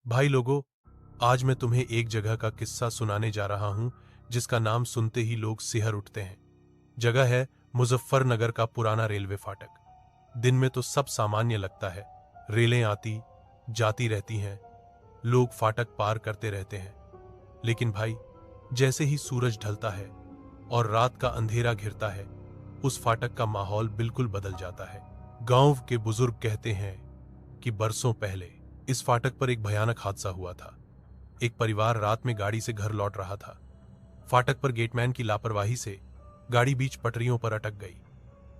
भाई लोगों, आज मैं तुम्हें एक जगह का किस्सा सुनाने जा रहा हूं जिसका नाम सुनते ही लोग सिहर उठते हैं। जगह है मुजफ्फरनगर का पुराना रेलवे फाटक। दिन में तो सब सामान्य लगता है, रेलें आती जाती रहती हैं, लोग फाटक पार करते रहते हैं। लेकिन भाई, जैसे ही सूरज ढलता है और रात का अंधेरा घिरता है, उस फाटक का माहौल बिल्कुल बदल जाता है। गांव के बुजुर्ग कहते हैं कि बरसों पहले इस फाटक पर एक भयानक हादसा हुआ था। एक परिवार रात में गाड़ी से घर लौट रहा था। फाटक पर गेटमैन की लापरवाही से गाड़ी बीच पटरियों पर अटक गई।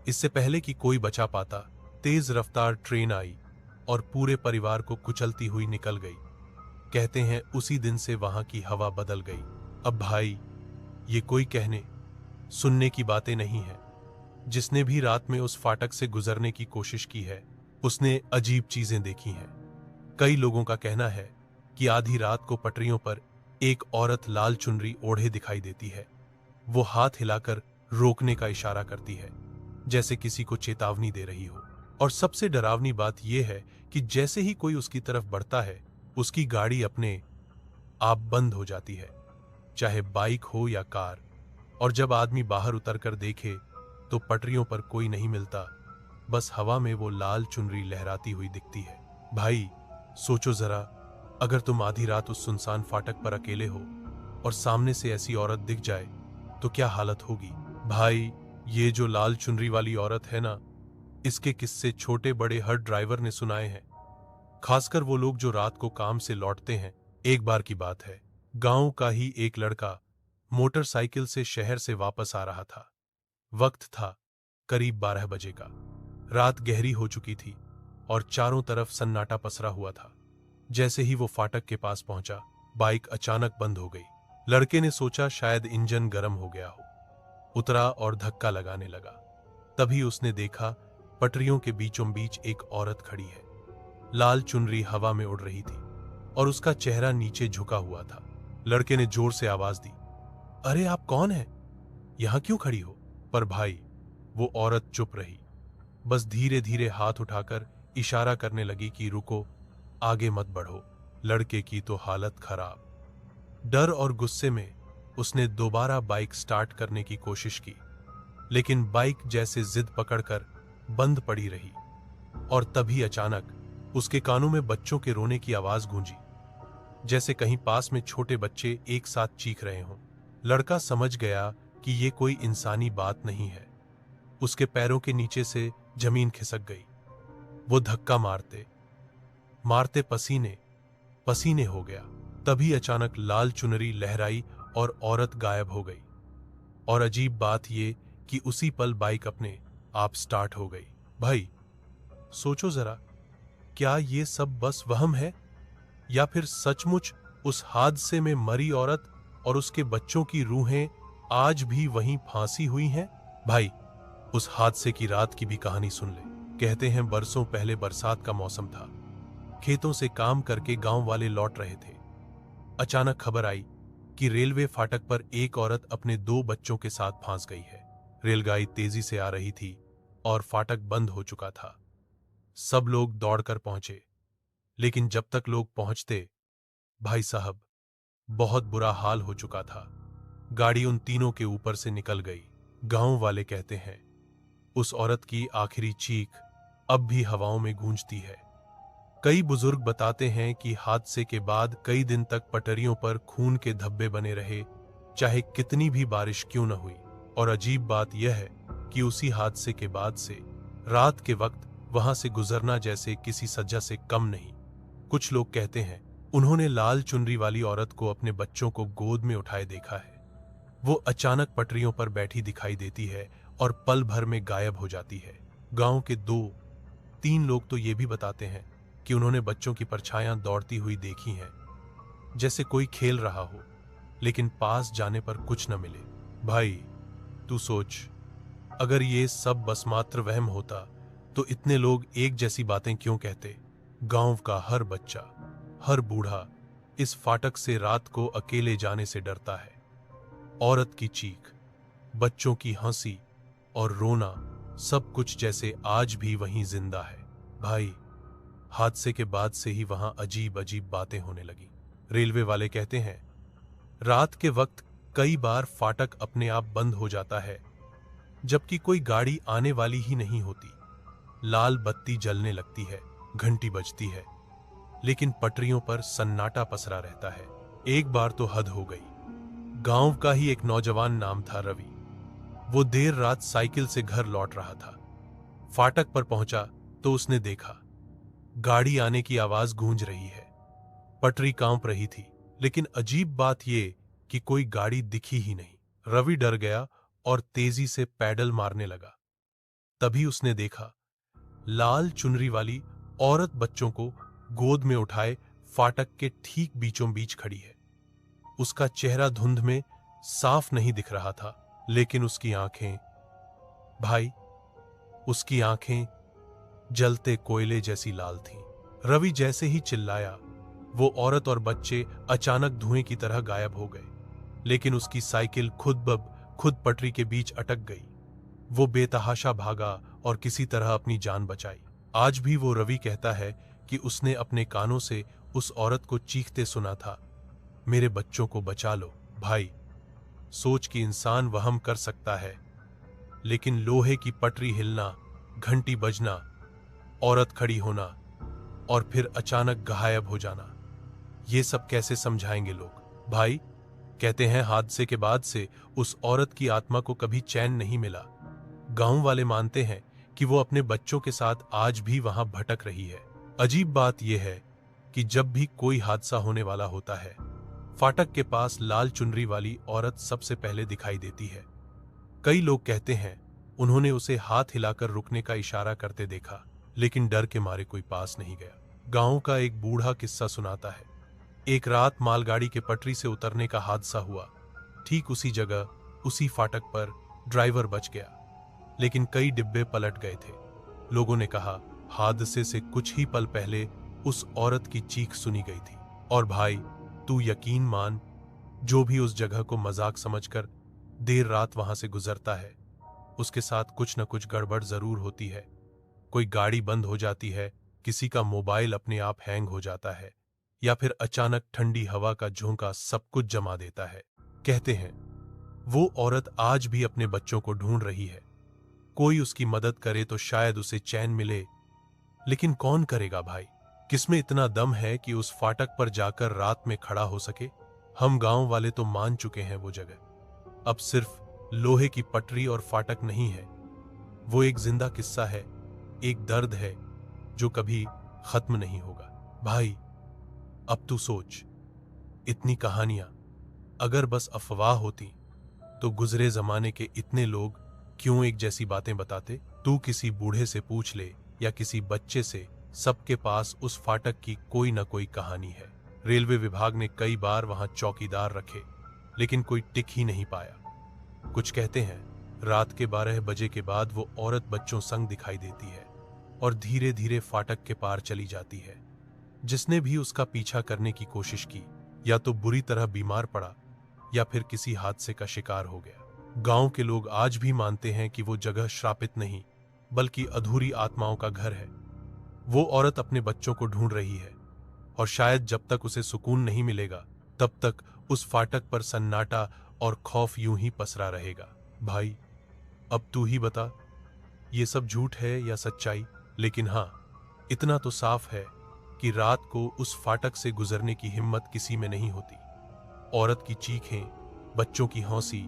इससे पहले कि कोई बचा पाता, तेज रफ्तार ट्रेन आई और पूरे परिवार को कुचलती हुई निकल गई। कहते हैं उसी दिन से वहां की हवा बदल गई। अब भाई, ये कोई कहने सुनने की बातें नहीं है। जिसने भी रात में उस फाटक से गुजरने की कोशिश की है, उसने अजीब चीजें देखी हैं। कई लोगों का कहना है कि आधी रात को पटरियों पर एक औरत लाल चुनरी ओढ़े दिखाई देती है। वो हाथ हिलाकर रोकने का इशारा करती है, जैसे किसी को चेतावनी दे रही हो। और सबसे डरावनी बात यह है कि जैसे ही कोई उसकी तरफ बढ़ता है, उसकी गाड़ी अपने आप बंद हो जाती है, चाहे बाइक हो या कार। और जब आदमी बाहर उतरकर देखे तो पटरियों पर कोई नहीं मिलता, बस हवा में वो लाल चुनरी लहराती हुई दिखती है। भाई, सोचो जरा, अगर तुम आधी रात उस सुनसान फाटक पर अकेले हो और सामने से ऐसी औरत दिख जाए तो क्या हालत होगी। भाई, ये जो लाल चुनरी वाली औरत है ना, इसके किस्से छोटे बड़े हर ड्राइवर ने सुनाए हैं, खासकर वो लोग जो रात को काम से लौटते हैं। एक बार की बात है, गांव का ही एक लड़का मोटरसाइकिल से शहर से वापस आ रहा था। वक्त था करीब 12 बजे का। रात गहरी हो चुकी थी और चारों तरफ सन्नाटा पसरा हुआ था। जैसे ही वो फाटक के पास पहुंचा, बाइक अचानक बंद हो गई। लड़के ने सोचा शायद इंजन गर्म हो गया हो। उतरा और धक्का लगाने लगा। तभी उसने देखा पटरियों के बीचों बीच एक औरत खड़ी है। लाल चुनरी हवा में उड़ रही थी और उसका चेहरा नीचे झुका हुआ था। लड़के ने जोर से आवाज दी, अरे आप कौन हैं? यहां क्यों खड़ी हो? पर भाई, वो औरत चुप रही। बस धीरे धीरे हाथ उठाकर इशारा करने लगी कि रुको, आगे मत बढ़ो। लड़के की तो हालत खराब। डर और गुस्से में उसने दोबारा बाइक स्टार्ट करने की कोशिश की, लेकिन बाइक जैसे जिद पकड़कर बंद पड़ी रही। और तभी अचानक उसके कानों में बच्चों के रोने की आवाज गूंजी, जैसे कहीं पास में छोटे बच्चे एक साथ चीख रहे हों। लड़का समझ गया कि ये कोई इंसानी बात नहीं है। उसके पैरों के नीचे से जमीन खिसक गई। वो धक्का मारते मारते पसीने पसीने हो गया। तभी अचानक लाल चुनरी लहराई और औरत गायब हो गई। और अजीब बात ये कि उसी पल बाइक अपने आप स्टार्ट हो गई। भाई, सोचो जरा, क्या ये सब बस वहम है या फिर सचमुच उस हादसे में मरी औरत और उसके बच्चों की रूहें आज भी वहीं फांसी हुई हैं? भाई, उस हादसे की रात की भी कहानी सुन ले। कहते हैं बरसों पहले बरसात का मौसम था। खेतों से काम करके गांव वाले लौट रहे थे। अचानक खबर आई कि रेलवे फाटक पर एक औरत अपने 2 बच्चों के साथ फांस गई है। रेलगाड़ी तेजी से आ रही थी और फाटक बंद हो चुका था। सब लोग दौड़कर पहुंचे, लेकिन जब तक लोग पहुंचते, भाई साहब, बहुत बुरा हाल हो चुका था। गाड़ी उन तीनों के ऊपर से निकल गई। गांव वाले कहते हैं उस औरत की आखिरी चीख अब भी हवाओं में गूंजती है। कई बुजुर्ग बताते हैं कि हादसे के बाद कई दिन तक पटरियों पर खून के धब्बे बने रहे, चाहे कितनी भी बारिश क्यों न हुई। और अजीब बात यह है कि उसी हादसे के बाद से रात के वक्त वहां से गुजरना जैसे किसी सजा से कम नहीं। कुछ लोग कहते हैं उन्होंने लाल चुनरी वाली औरत को अपने बच्चों को गोद में उठाए देखा है। वो अचानक पटरियों पर बैठी दिखाई देती है और पल भर में गायब हो जाती है। गांव के 2-3 लोग तो ये भी बताते हैं कि उन्होंने बच्चों की परछाइयां दौड़ती हुई देखी हैं, जैसे कोई खेल रहा हो, लेकिन पास जाने पर कुछ न मिले। भाई, तू सोच, अगर ये सब बस मात्र वहम होता तो इतने लोग एक जैसी बातें क्यों कहते? गांव का हर बच्चा, हर बूढ़ा इस फाटक से रात को अकेले जाने से डरता है। औरत की चीख, बच्चों की हंसी और रोना, सब कुछ जैसे आज भी वहीं जिंदा है। भाई, हादसे के बाद से ही वहां अजीब अजीब बातें होने लगी। रेलवे वाले कहते हैं रात के वक्त कई बार फाटक अपने आप बंद हो जाता है, जबकि कोई गाड़ी आने वाली ही नहीं होती। लाल बत्ती जलने लगती है, घंटी बजती है, लेकिन पटरियों पर सन्नाटा पसरा रहता है। एक बार तो हद हो गई। गांव का ही एक नौजवान, नाम था रवि। वो देर रात साइकिल से घर लौट रहा था। फाटक पर पहुंचा तो उसने देखा गाड़ी आने की आवाज गूंज रही है। पटरी कांप रही थी, लेकिन अजीब बात यह कि कोई गाड़ी दिखी ही नहीं। रवि डर गया और तेजी से पैडल मारने लगा। तभी उसने देखा लाल चुनरी वाली औरत बच्चों को गोद में उठाए फाटक के ठीक बीचों बीच खड़ी है। उसका चेहरा धुंध में साफ नहीं दिख रहा था, लेकिन उसकी आंखें, भाई, उसकी आंखें जलते कोयले जैसी लाल थीं। रवि जैसे ही चिल्लाया, वो औरत और बच्चे अचानक धुएं की तरह गायब हो गए। लेकिन उसकी साइकिल खुद पटरी के बीच अटक गई। वो बेतहाशा भागा और किसी तरह अपनी जान बचाई। आज भी वो रवि कहता है कि उसने अपने कानों से उस औरत को चीखते सुना था, मेरे बच्चों को बचा लो। भाई, सोच कि इंसान वहम कर सकता है, लेकिन लोहे की पटरी हिलना, घंटी बजना, औरत खड़ी होना और फिर अचानक गायब हो जाना, ये सब कैसे समझाएंगे लोग? भाई, कहते हैं हादसे के बाद से उस औरत की आत्मा को कभी चैन नहीं मिला। गांव वाले मानते हैं कि वो अपने बच्चों के साथ आज भी वहां भटक रही है। अजीब बात यह है कि जब भी कोई हादसा होने वाला होता है, फाटक के पास लाल चुनरी वाली औरत सबसे पहले दिखाई देती है। कई लोग कहते हैं उन्होंने उसे हाथ हिलाकर रुकने का इशारा करते देखा, लेकिन डर के मारे कोई पास नहीं गया। गांव का एक बूढ़ा किस्सा सुनाता है, एक रात मालगाड़ी के पटरी से उतरने का हादसा हुआ। ठीक उसी जगह, उसी फाटक पर ड्राइवर बच गया, लेकिन कई डिब्बे पलट गए थे। लोगों ने कहा हादसे से कुछ ही पल पहले उस औरत की चीख सुनी गई थी। और भाई, तू यकीन मान, जो भी उस जगह को मजाक समझकर देर रात वहां से गुजरता है, उसके साथ कुछ न कुछ गड़बड़ जरूर होती है। कोई गाड़ी बंद हो जाती है, किसी का मोबाइल अपने आप हैंग हो जाता है, या फिर अचानक ठंडी हवा का झोंका सब कुछ जमा देता है। कहते हैं वो औरत आज भी अपने बच्चों को ढूंढ रही है। कोई उसकी मदद करे तो शायद उसे चैन मिले, लेकिन कौन करेगा भाई? किसमें इतना दम है कि उस फाटक पर जाकर रात में खड़ा हो सके? हम गांव वाले तो मान चुके हैं वो जगह अब सिर्फ लोहे की पटरी और फाटक नहीं है। वो एक जिंदा किस्सा है, एक दर्द है जो कभी खत्म नहीं होगा। भाई, अब तू सोच, इतनी कहानियां अगर अफवाह अफवाह होती तो गुजरे जमाने के इतने लोग क्यों एक जैसी बातें बताते? तू किसी बूढ़े से पूछ ले या किसी बच्चे से, सबके पास उस फाटक की कोई न कोई कहानी है। रेलवे विभाग ने कई बार वहां चौकीदार रखे, लेकिन कोई टिक ही नहीं पाया। कुछ कहते हैं रात के 12 बजे के बाद वो औरत बच्चों संग दिखाई देती है और धीरे धीरे फाटक के पार चली जाती है। जिसने भी उसका पीछा करने की कोशिश की, या तो बुरी तरह बीमार पड़ा या फिर किसी हादसे का शिकार हो गया। गांव के लोग आज भी मानते हैं कि वो जगह श्रापित नहीं, बल्कि अधूरी आत्माओं का घर है। वो औरत अपने बच्चों को ढूंढ रही है, और शायद जब तक उसे सुकून नहीं मिलेगा, तब तक उस फाटक पर सन्नाटा और खौफ यूं ही पसरा रहेगा। भाई, अब तू ही बता, ये सब झूठ है या सच्चाई? लेकिन हां, इतना तो साफ है कि रात को उस फाटक से गुजरने की हिम्मत किसी में नहीं होती। औरत की चीखें, बच्चों की हौंसी,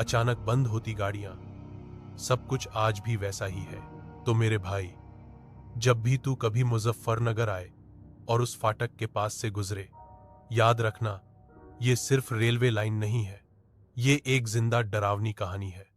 अचानक बंद होती गाड़ियां, सब कुछ आज भी वैसा ही है। तो मेरे भाई, जब भी तू कभी मुजफ्फरनगर आए और उस फाटक के पास से गुजरे, याद रखना, ये सिर्फ रेलवे लाइन नहीं है, ये एक जिंदा डरावनी कहानी है।